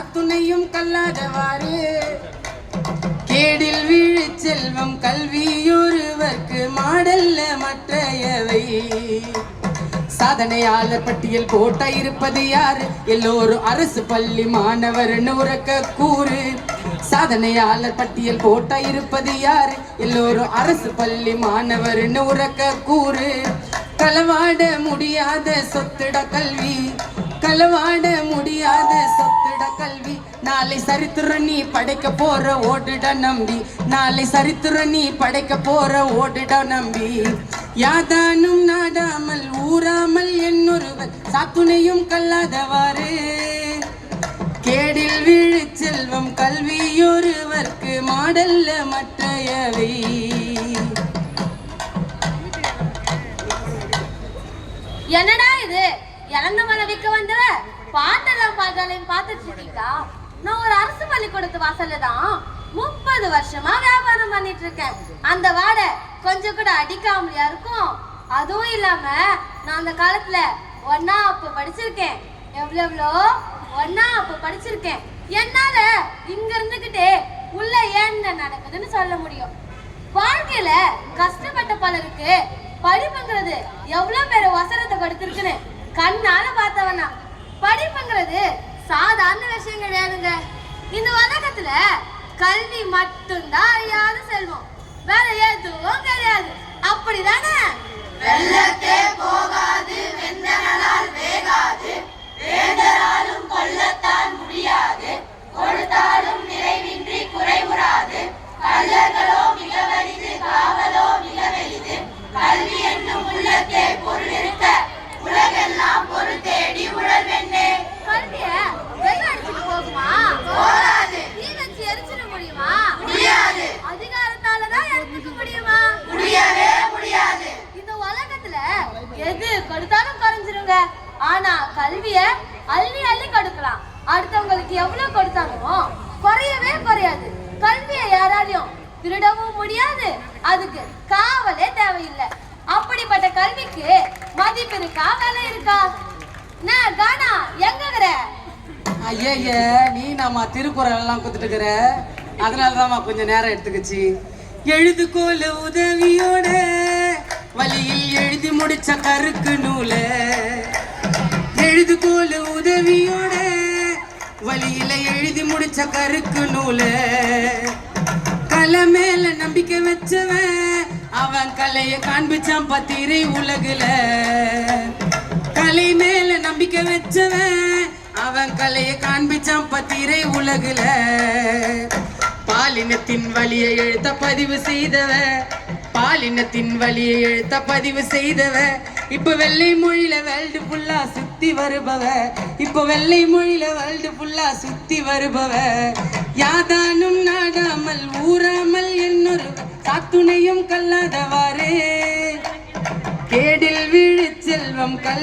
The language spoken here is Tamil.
சாத்துணையும் கல்லாதவாறு கேடில் வீழ் செல்வம் கல்வியொருவர்க்கு மாடல்ல மற்றையவை சாதனையாளர் பட்டியல் போட்ட இருப்பது யாரு எல்லோரும் அரசு பள்ளி மாணவர்னு உறக்க கூறு சாதனையாளர் பட்டியல் போட்ட இருப்பது யாரு எல்லோரும் அரசு பள்ளி மாணவர்னு உறக்க கூறு களவாட முடியாத சொத்துட கல்வி களவாட முடியாத சொத்துட கல்வி நாளை சரித்திரம் நீ படைக்க போற ஓடுட நம்பி நாளை சரித்திரம் நீ படைக்க போற ஓடுட நம்பி யாதானும் நாடாமல் ஊராமல் என்னொருவர் சாத்துணையும் கல்லாதவாறு கேடில் வீழ் செல்வம் கல்வியொருவர்க்கு மாடல்ல மற்றையவை. என்னடா இது இறந்த மலை விற்க வந்தவ பாட்டெல்லாம் பார்த்தாலையும் பார்த்துட்டு இருக்கீங்களா? நான் ஒரு அரசு பள்ளிக்கூடத்து வாசல்ல தான் 30 வருஷமா வியாபாரம் பண்ணிட்டு இருக்கேன். அந்த வாடை கொஞ்சம் கூட அடிக்காமலையா இருக்கும்? அதுவும் இல்லாம நான் அந்த காலத்துல 1ஆம் படிச்சிருக்கேன். எவ்வளோ 1ஆம் படிச்சிருக்கேன். என்னால இங்க இருந்துகிட்டே உள்ள என்ன நடக்குதுன்னு சொல்ல முடியும். வாழ்க்கையில கஷ்டப்பட்ட பலருக்கு படிப்புங்கிறது எவ்வளவு பேர் வசனத்தை கொடுத்திருக்குன்னு கண்ணால பார்த்தவனா. படிப்புங்கிறது சாதாரண விஷயம் கிடையாதுங்க. இந்த உலகத்துல கல்வி மட்டும்தான் அழியாத செல்வம், வேற எதுவும் கிடையாது. அப்படிதானே? வெள்ளத்தே போகாது வெந்தனால் வேகாது வேந்தராலும் கொல்லத்தான் முடியாது கொடுத்தாலும் நிறைவின்றி குறைவுறாது கள்ளர்களோ மிக வலிது காவலோ மிக வெளிது கல்வி என்னும் உள்ளத்தே பொருள் இருக்க உலகெல்லாம் பொருள் தேடி உழல் வெண்ணே. கல்விய வெள்ள அடிச்சுட்டு போகுமா? போராது. நீ வச்சு எரிச்சிட முடியுமா? முடியாது. அதிகாரத்தாலதான் எடுத்துக்க முடியுமா? முடியவே முடியாது. இந்த உலகத்துல எது கொடுத்தாலும் குறைஞ்சிருங்க. ஆனா கல்விய அள்ளி அள்ளி கொடுக்கலாம். அடுத்தவங்களுக்கு எவ்வளவு கொடுத்தாலும் குறையவே குறையாது. கல்வியை யாராலையும் திருடவும் முடியாது, அதுக்கு காவலே தேவையில்லை. அப்படிப்பட்ட கல்விக்கு மதிப்பு இருக்கா, வேலை இருக்கா? நான் கானா எங்கற ஐய நீ நம்ம திருக்குறள் எல்லாம் கொடுத்துட்டு இருக்கிற, அதனாலதான் கொஞ்சம் நேரம் எடுத்துக்கிச்சு. எழுதுகோல உதவியோட வழியில் எழுதி முடிச்ச கருக்கு நூல எழுதுகோல உதவியோட வழியில எழுதி முடிச்ச கருக்கு நூல கலை மேல நம்பிக்கை வச்சவன் அவன் கலைய காண்பிச்சான் பத்திரை உலகுல கலை மேல நம்பிக்கை வச்சவன் அவன் கலைய காண்பிச்சான் பத்திரை உலகுல பாலினத்தின் வழியை எழுத்த பதிவு செய்தவ பாலினத்தின் வழியை எழுத்த பதிவு செய்தவ இப்ப வெள்ளை மொழியில வேர்ல்டு ஃபுல்லா சுத்தி வருபவ இப்ப வெள்ளை மொழியில வேர்ல்டு ஃபுல்லா சுத்தி வருபவ யாதானும் நாடாமல் ஊராமல் என்னொரு சாத்துணையும் கல்லாதவாறு கேடில் வீழ் செல்வம்